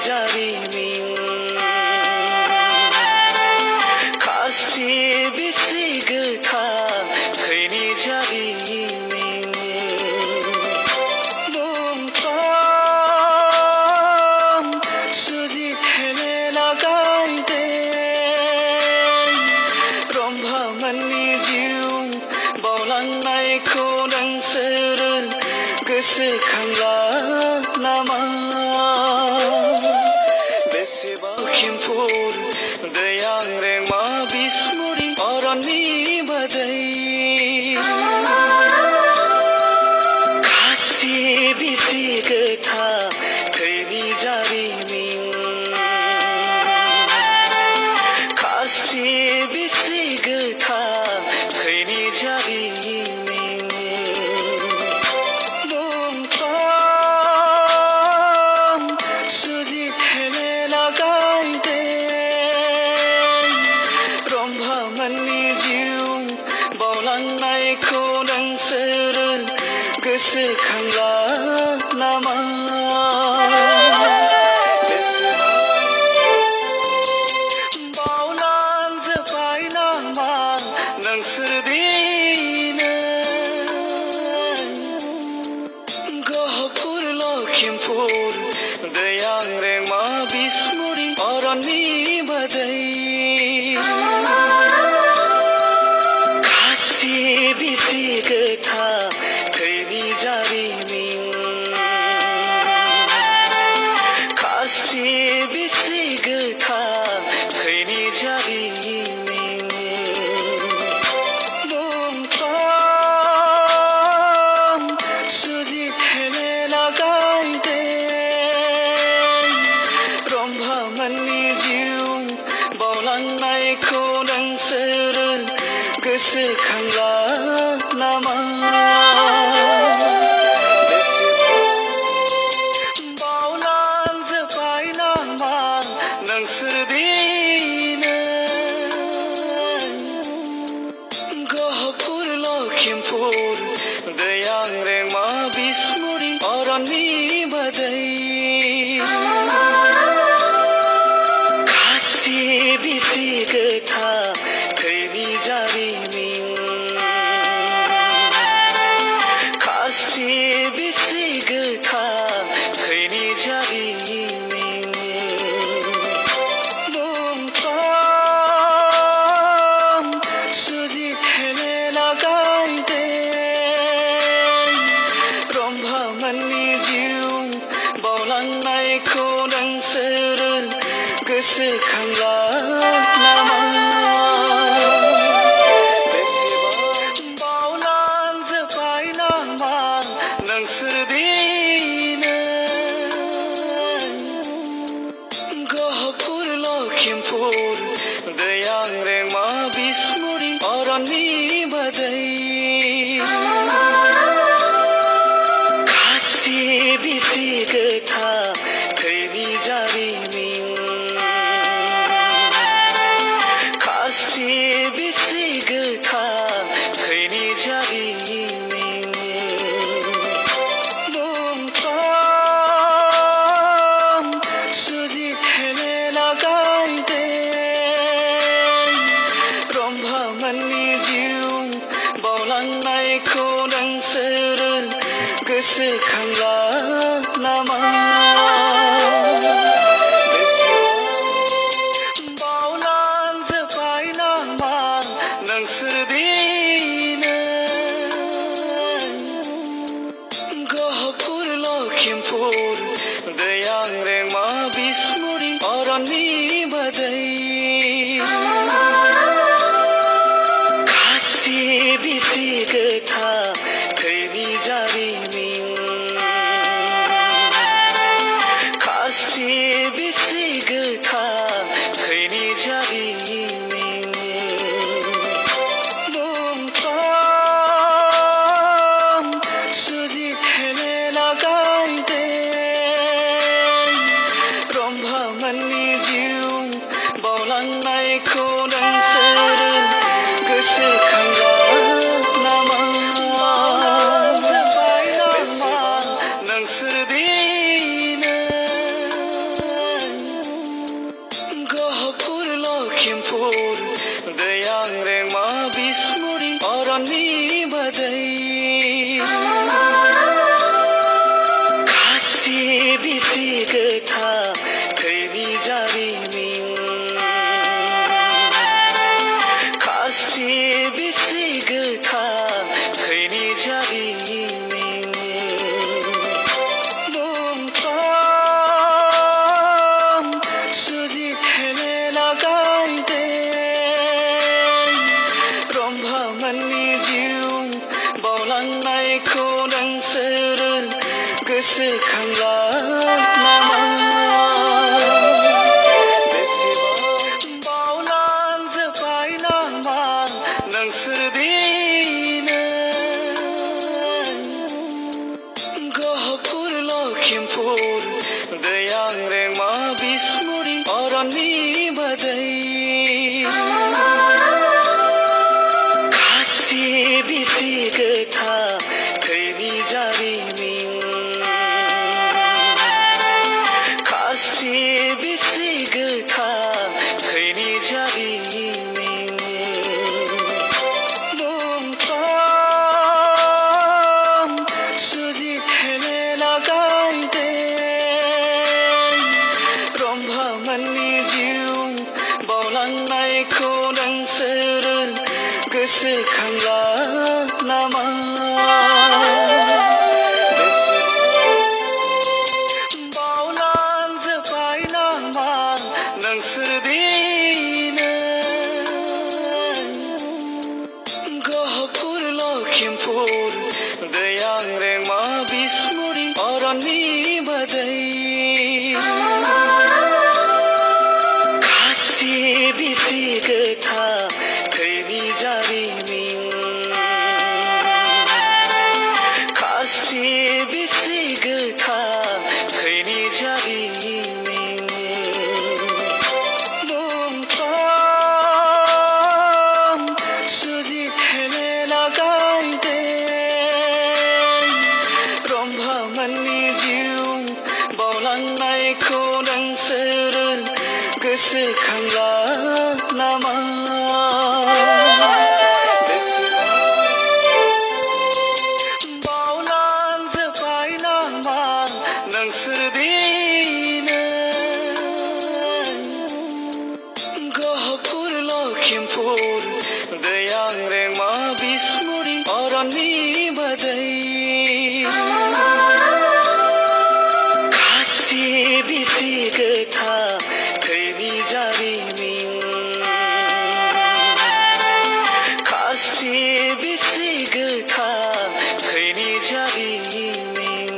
जारिमिन खासि बिसि गोथां थैनि जारिमिन बुंफ्राम सुजित हेलेना गायदों रम्भामोननि जिउ बावलांनायखौ नोंसोरो गोसोखांला नामा बेसेबां खिमफुर दैयां रेंमा बिस्मुरि अरननि बादै खासि बिसि गोथां थैनि जारिमिन खासि बिसि गोथां थैनि जारिमिन बावलांनायखौ नोंसोरो गोसोखांला नामा बावलांजोब्बाय नामा नोंसोर दिनै गहपुर लखिमपुर दैयां रेंमा बिस्मुरि अरननि बादै खासि बिसि गोथां थैनि जारिमिन खासि बिसि गोथां थैनि जारिमिन बुंफ्राम सुजित हेलेना गायदों रम्भामोननि जिउ बावलांनायखौ नोंसोरो गोसोखांला नामा बावलांजोब्बाय नामा नोंसोर दिनै गहपुर लखिमपुर दैयां रेंमा बिस्मुरि अरननि बादै खासि बिसि गोथां थैनि जारिमिन खासि बिसि गोथां थैनि जारिमिन बुंफ्राम सुजित हेलेना गायदों रम्भामोननि जिउ बावलांनायखौ नोंसोरो गोसोखांला नामा नोंसोर दिनै गहपुर लखिमपुर दैयां रेंमा बिस्मुरि अरननि बादै खासि बिसि गोथां थैनि जारिमिन खासि बिसि गोथां थैनि जारिमिन सुजित हेलेना गायदों रम्भामोननि जिउ बावलांनायखौ नोंसोरो गोसोखांला नामा बावलांजोब्बाय नामा नोंसोर दिनै गहपुर लखिमपुर दैयां रेंमा बिस्मुरि अरननि बादै खासि बिसि गोथां थैनि जारिमिन खासि बिसि गोथां थैनि जारिमिन बुंफ्राम सुजित हेलेना गायदों रम्भामोननि जिउ बावलांनायखौ नोंसोरो गोसोखांला नामा नोंसोर दिनै गोथा थैनि जारिमिन खास्रि बिस्रि गोथा थैनि जारिमिन बुंफ्राम सुजित हेलेना गायदे रम्भामोननि जिउ बावलांनायखौ नोंसोरो गोसोखांला नामा बेसेबां बावलांजोब्बाय नामा नोंसोर दिनै गहपुर लखिमपुर दैयां रेंमा बिसमुरि अरननि मोदै खास्रि बिस्रि गोथा थैनि जारिमिन खास्रि बिस्रि गोथा थैनि जारिमिन बुंफ्राम सुजित हेलेना गायदे रम्भामोननि जिउ बावलांनायखौ नोंसोरो गोसोखांला नामा बावलांजोब्बाय नामा नोंसोर दिनै गहपुर लखिमपुर दैयां रेंमा बिसमुरि अरननि मोदै खास्रि बिस्रि गोथा थैनि जारिमिन खास्रि बिस्रि गोथा थैनि जारिमिन बुंफ्राम सुजित हेलेना गायदे रम्भामोननि जिउ बावलांनायखौ नोंसोरो गोसोखांला नामा बावलांजोब्बाय नामा नोंसोर दिनै गहपुर लखिमपुर दैयां रेंमा बिसमुरि अरननि मोदै खास्रि बिस्रि गोथा थैनि जारिमिन खास्रि बिस्रि गोथा थैनि जारिमिन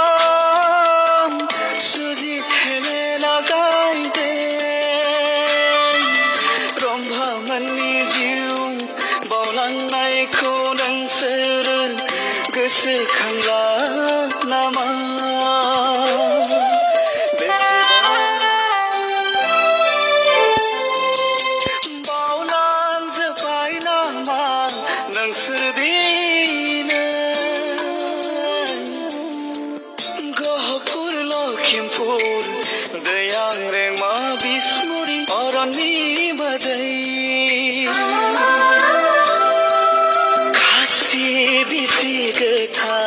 बुंफ्राम सुजित हेलेना गायदे रम्भामोननि जिउ बावलांनायखौ नोंसोरो गोसोखांला नामा बावलांजोब्बाय नामा नोंसोर दिनै गहपुर लखिमपुर दैयां रेंमा बिसमुरि अरननि मोदै खास्रि बिस्रि गोथा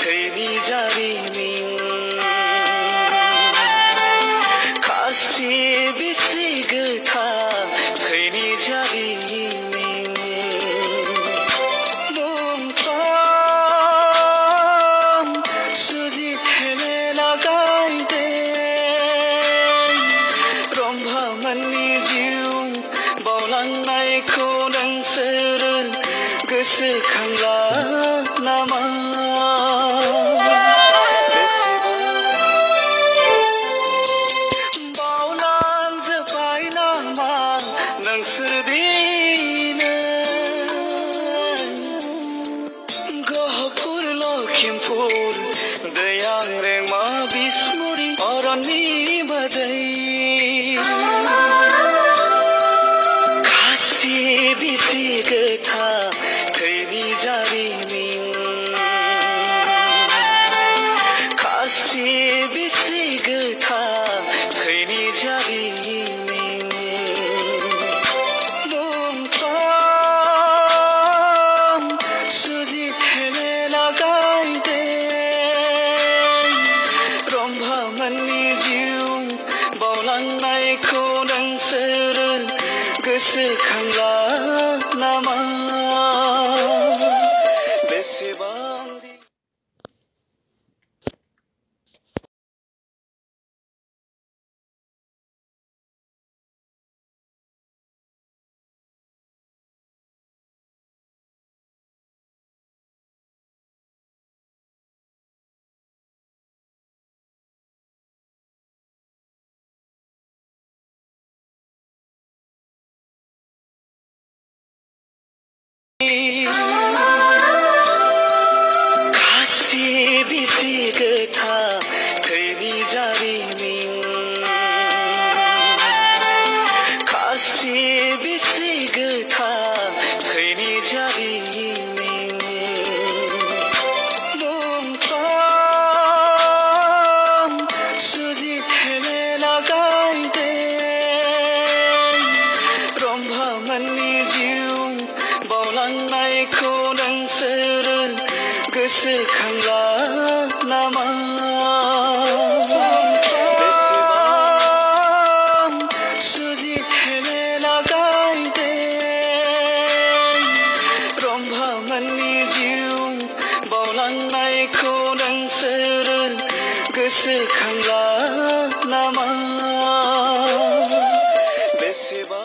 थैनि जारिमिन खास्रि बिस्रि गोथा थैनि जारिमिन बुंफ्राम सुजित हेलेना गायदे रम्भामोननि जिउ बावलांनायखौ नोंसोरो गोसोखांला नामा बावलांजोब्बाय नामा नोंसोर दिनै गहपुर लखिमपुर दैयां रेंमा बिसमुरि अरननि मोदै खास्रि बिस्रि गोथा थैनि जारिमिन खास्रि बिस्रि गोथा थैनि जारिमिन बुंफ्राम सुजित हेलेना गायदे गोसोखांला नामा बेसेबांदि खासि बिसि गोथां थैनि जारिमिन खासि बिसि गोथां थैनि जारिमिन मुंख्लं सुजित हेलेना गायदों रम्भामोननि जिउ बावलांनायखौ नोंसोरो गोसोखांला नामा बेसेबां सुजित हेलेना गायदों रम्भामोननि जिउ बावलांनायखौ नोंसोरो गोसोखांला नामा बेसेबां